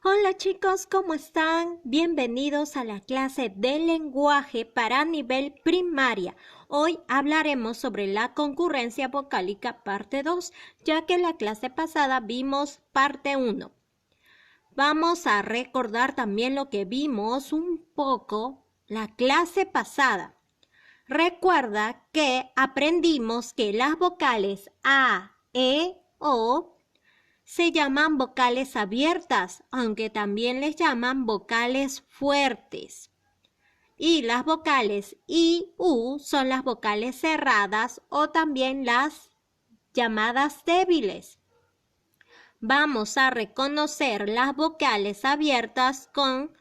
Hola chicos, ¿cómo están? Bienvenidos a la clase de lenguaje para nivel primaria. Hoy hablaremos sobre la concurrencia vocálica parte 2, ya que en la clase pasada vimos parte 1. Vamos a recordar también lo que vimos un poco la clase pasada. Recuerda que aprendimos que las vocales A, E, O se llaman vocales abiertas, aunque también les llaman vocales fuertes. Y las vocales I, U son las vocales cerradas o también las llamadas débiles. Vamos a reconocer las vocales abiertas con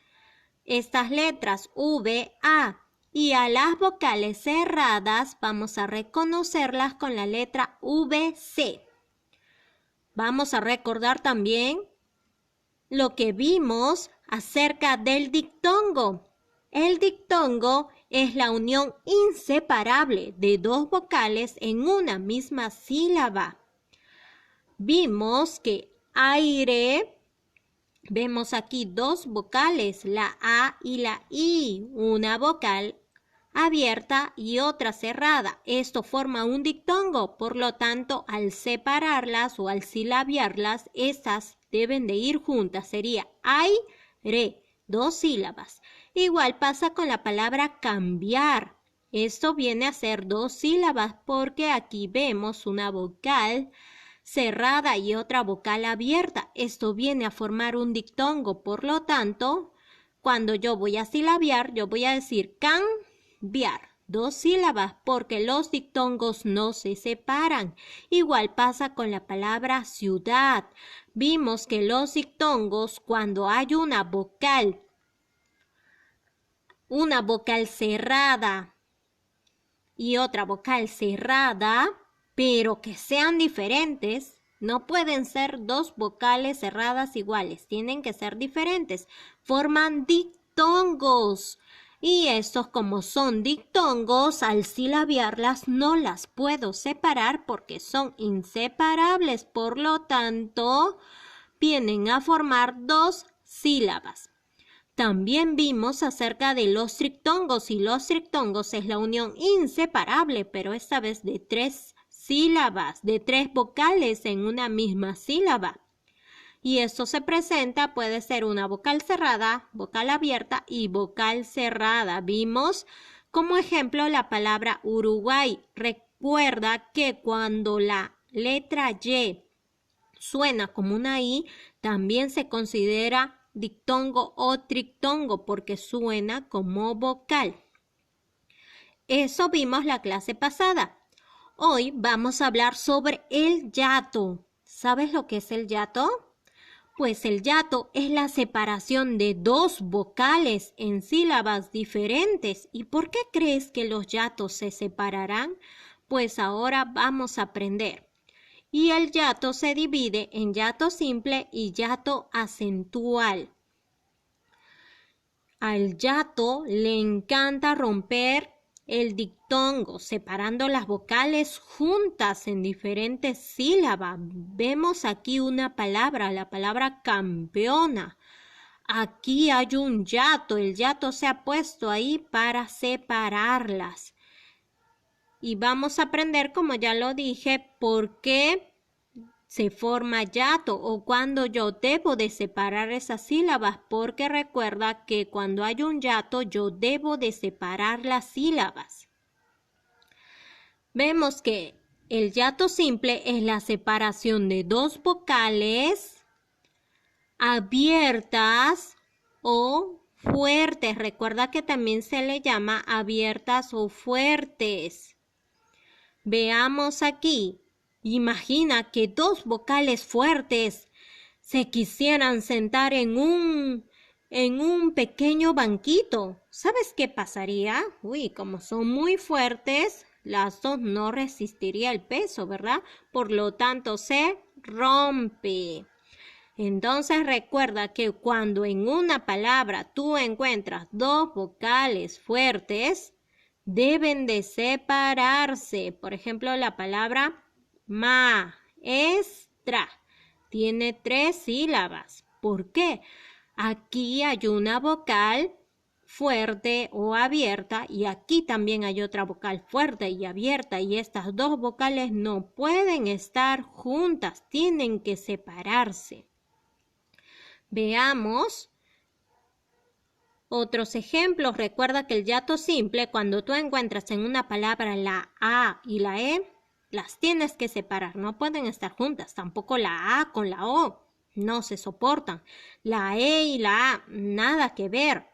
estas letras V, A. Y a las vocales cerradas vamos a reconocerlas con la letra VC. Vamos a recordar también lo que vimos acerca del dictongo. El dictongo es la unión inseparable de dos vocales en una misma sílaba. Vimos que aire, vemos aquí dos vocales, la A y la I, una vocal abierta y otra cerrada. Esto forma un dictongo, por lo tanto, al separarlas o al silabiarlas, estas deben de ir juntas. Sería aire, dos sílabas. Igual pasa con la palabra cambiar. Esto viene a ser dos sílabas porque aquí vemos una vocal cerrada y otra vocal abierta. Esto viene a formar un dictongo, por lo tanto, cuando yo voy a silabiar, yo voy a decir cambiar, dos sílabas, porque los dictongos no se separan. Igual pasa con la palabra ciudad. Vimos que los dictongos, cuando hay una vocal cerrada y otra vocal cerrada, pero que sean diferentes, no pueden ser dos vocales cerradas iguales, tienen que ser diferentes. Forman dictongos. Y estos, como son dictongos, al silabiarlas no las puedo separar porque son inseparables. Por lo tanto, vienen a formar dos sílabas. También vimos acerca de los triptongos, y los triptongos es la unión inseparable, pero esta vez de tres sílabas, de tres vocales en una misma sílaba. Y esto se presenta, puede ser una vocal cerrada, vocal abierta y vocal cerrada. Vimos como ejemplo la palabra Uruguay. Recuerda que cuando la letra Y suena como una I, también se considera dictongo o triptongo porque suena como vocal. Eso vimos la clase pasada. Hoy vamos a hablar sobre el hiato. ¿Sabes lo que es el hiato? Pues el hiato es la separación de dos vocales en sílabas diferentes. ¿Y por qué crees que los hiatos se separarán? Pues ahora vamos a aprender. Y el hiato se divide en hiato simple y hiato acentual. Al hiato le encanta romper el dictongo, separando las vocales juntas en diferentes sílabas. Vemos aquí una palabra, la palabra campeona. Aquí hay un hiato, el hiato se ha puesto ahí para separarlas. Y vamos a aprender, como ya lo dije, por qué se forma hiato o cuando yo debo de separar esas sílabas, porque recuerda que cuando hay un hiato yo debo de separar las sílabas. Vemos que el hiato simple es la separación de dos vocales abiertas o fuertes. Recuerda que también se le llama abiertas o fuertes. Veamos aquí. Imagina que dos vocales fuertes se quisieran sentar en un pequeño banquito. ¿Sabes qué pasaría? Como son muy fuertes, las dos no resistiría el peso, ¿verdad? Por lo tanto, se rompe. Entonces recuerda que cuando en una palabra tú encuentras dos vocales fuertes, deben de separarse. Por ejemplo, la palabra maestra tiene tres sílabas. ¿Por qué? Aquí hay una vocal fuerte o abierta y aquí también hay otra vocal fuerte y abierta y estas dos vocales no pueden estar juntas, tienen que separarse. Veamos otros ejemplos. Recuerda que el hiato simple, cuando tú encuentras en una palabra la A y la E, las tienes que separar, no pueden estar juntas, tampoco la A con la O, no se soportan. La E y la A, nada que ver.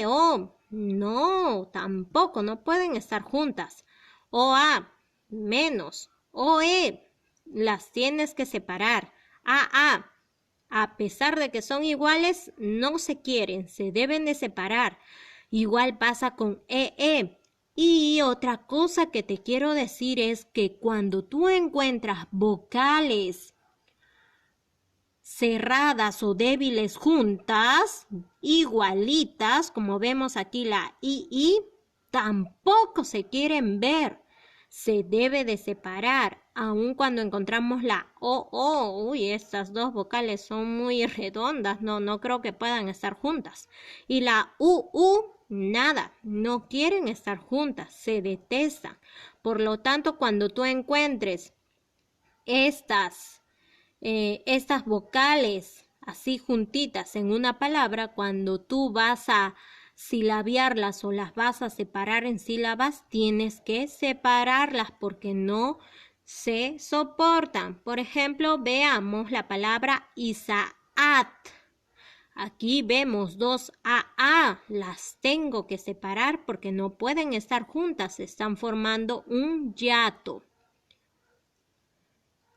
O, no, tampoco, no pueden estar juntas. O A, menos. O E, las tienes que separar. A pesar de que son iguales, no se quieren, se deben de separar. Igual pasa con EE. Y otra cosa que te quiero decir es que cuando tú encuentras vocales cerradas o débiles juntas, igualitas, como vemos aquí la I, tampoco se quieren ver. Se debe de separar, aun cuando encontramos la O. Uy, estas dos vocales son muy redondas, no creo que puedan estar juntas. Y la U, nada, no quieren estar juntas, se detestan. Por lo tanto, cuando tú encuentres estas vocales así juntitas en una palabra, cuando tú vas a silabiarlas o las vas a separar en sílabas, tienes que separarlas porque no se soportan. Por ejemplo, veamos la palabra Isaat. Aquí vemos dos AA, las tengo que separar porque no pueden estar juntas, están formando un hiato.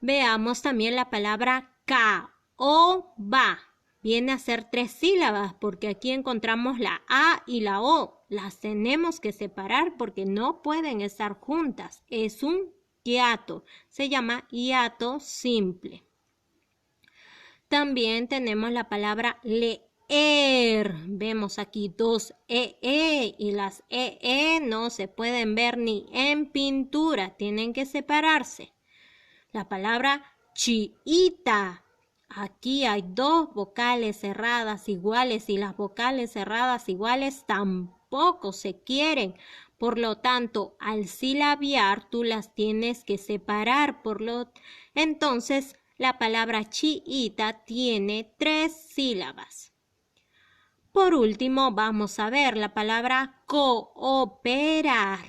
Veamos también la palabra caoba. Viene a ser 3 sílabas porque aquí encontramos la A y la O. Las tenemos que separar porque no pueden estar juntas. Es un hiato. Se llama hiato simple. También tenemos la palabra leer. Vemos aquí 2 y las no se pueden ver ni en pintura. Tienen que separarse. La palabra chiita. Aquí hay 2 vocales cerradas iguales y las vocales cerradas iguales tampoco se quieren. Por lo tanto, al silabiar tú las tienes que separar. Entonces, la palabra chiita tiene 3 sílabas. Por último, vamos a ver la palabra cooperar.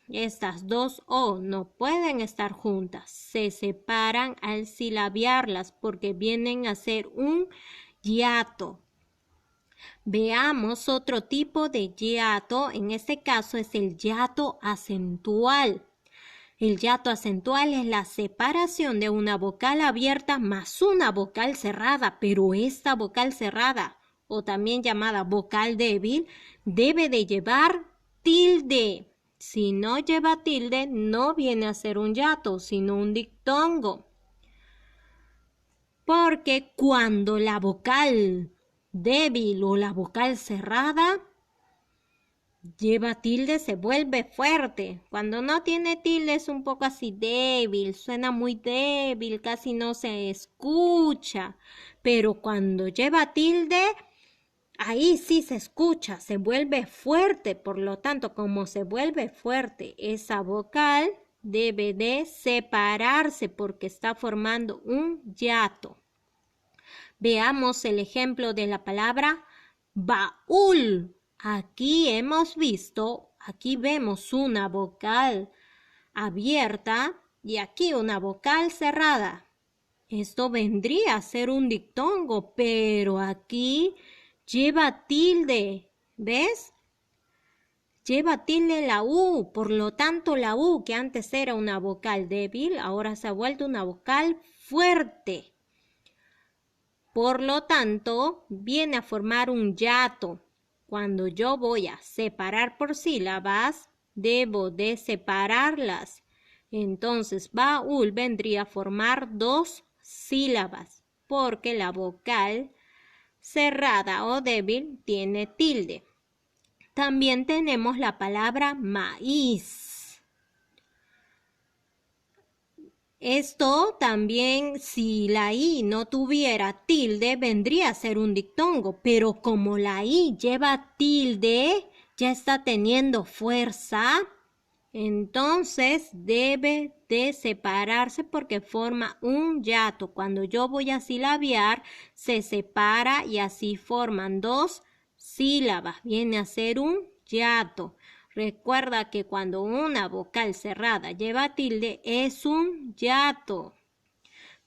Estas 2 O no pueden estar juntas, se separan al silabiarlas porque vienen a ser un hiato. Veamos otro tipo de hiato, en este caso es el hiato acentual. El hiato acentual es la separación de una vocal abierta más una vocal cerrada, pero esta vocal cerrada, o también llamada vocal débil, debe de llevar tilde. Si no lleva tilde, no viene a ser un hiato, sino un dictongo. Porque cuando la vocal débil o la vocal cerrada lleva tilde, se vuelve fuerte. Cuando no tiene tilde es un poco así débil, suena muy débil, casi no se escucha. Pero cuando lleva tilde, ahí sí se escucha, se vuelve fuerte. Por lo tanto, como se vuelve fuerte, esa vocal debe de separarse porque está formando un hiato. Veamos el ejemplo de la palabra baúl. Aquí vemos una vocal abierta y aquí una vocal cerrada. Esto vendría a ser un dictongo, pero aquí lleva tilde, ¿ves? Lleva tilde la U, por lo tanto la U, que antes era una vocal débil, ahora se ha vuelto una vocal fuerte. Por lo tanto, viene a formar un hiato. Cuando yo voy a separar por sílabas, debo de separarlas. Entonces, baúl vendría a formar 2 sílabas, porque la vocal cerrada o débil tiene tilde. También tenemos la palabra maíz. Esto también, si la I no tuviera tilde, vendría a ser un dictongo, pero como la I lleva tilde, ya está teniendo fuerza, entonces debe de separarse porque forma un hiato. Cuando yo voy a silabiar, se separa y así forman dos sílabas. Viene a ser un hiato. Recuerda que cuando una vocal cerrada lleva tilde es un hiato.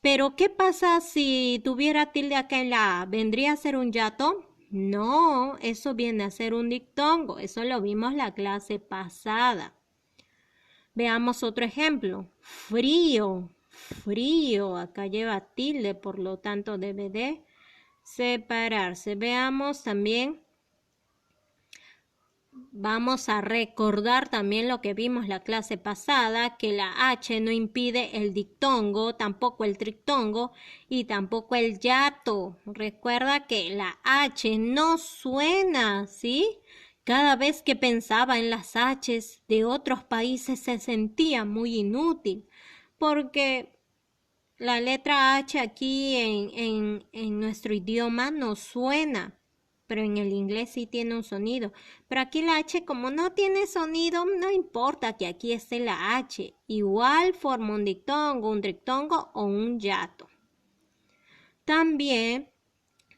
Pero ¿qué pasa si tuviera tilde acá en la A? ¿Vendría a ser un hiato? No, eso viene a ser un dictongo. Eso lo vimos la clase pasada. Veamos otro ejemplo. Frío, frío. Acá lleva tilde, por lo tanto debe de separarse. Veamos también. Vamos a recordar también lo que vimos la clase pasada, que la H no impide el dictongo, tampoco el trictongo y tampoco el hiato. Recuerda que la H no suena, ¿sí? Cada vez que pensaba en las H's de otros países se sentía muy inútil, porque la letra H aquí en nuestro idioma no suena, pero en el inglés sí tiene un sonido. Pero aquí la H como no tiene sonido, no importa que aquí esté la H. Igual forma un dictongo, un trictongo o un hiato. También,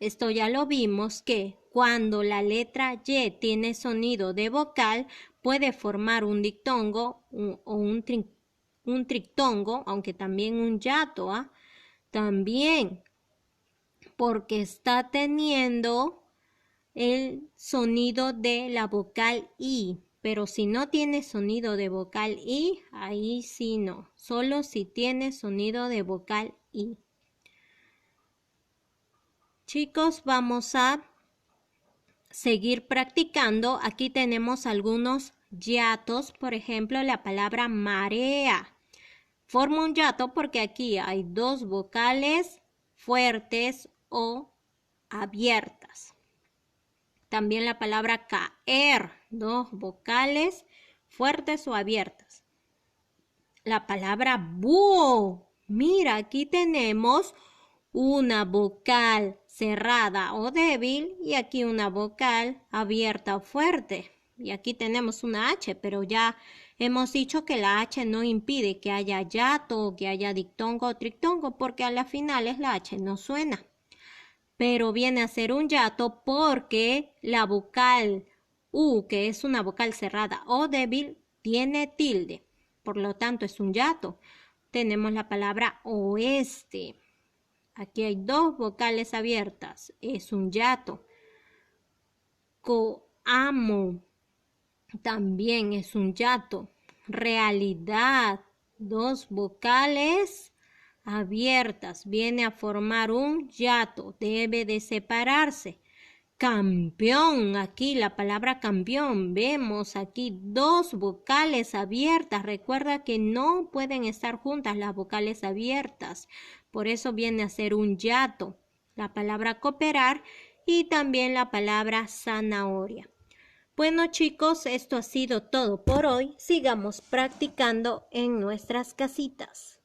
esto ya lo vimos, que cuando la letra Y tiene sonido de vocal, puede formar un dictongo o un trictongo, aunque también un hiato, ¿ah? También, porque está teniendo el sonido de la vocal I, pero si no tiene sonido de vocal I, ahí sí no, solo si tiene sonido de vocal I. Chicos, vamos a seguir practicando. Aquí tenemos algunos hiatos, por ejemplo, la palabra marea. Forma un hiato porque aquí hay dos vocales fuertes o abiertas. También la palabra caer, dos vocales fuertes o abiertas. La palabra búho, mira, aquí tenemos una vocal cerrada o débil y aquí una vocal abierta o fuerte. Y aquí tenemos una H, pero ya hemos dicho que la H no impide que haya hiato o que haya dictongo o trictongo porque a las finales la H no suena. Pero viene a ser un hiato porque la vocal U, que es una vocal cerrada o débil, tiene tilde. Por lo tanto, es un hiato. Tenemos la palabra oeste. Aquí hay dos vocales abiertas. Es un hiato. Coamo también es un hiato. Realidad, dos vocales abiertas, viene a formar un hiato, debe de separarse. Campeón, aquí la palabra campeón, vemos aquí dos vocales abiertas, recuerda que no pueden estar juntas las vocales abiertas, por eso viene a ser un hiato. La palabra cooperar y también la palabra zanahoria. Bueno chicos, esto ha sido todo por hoy. Sigamos practicando en nuestras casitas.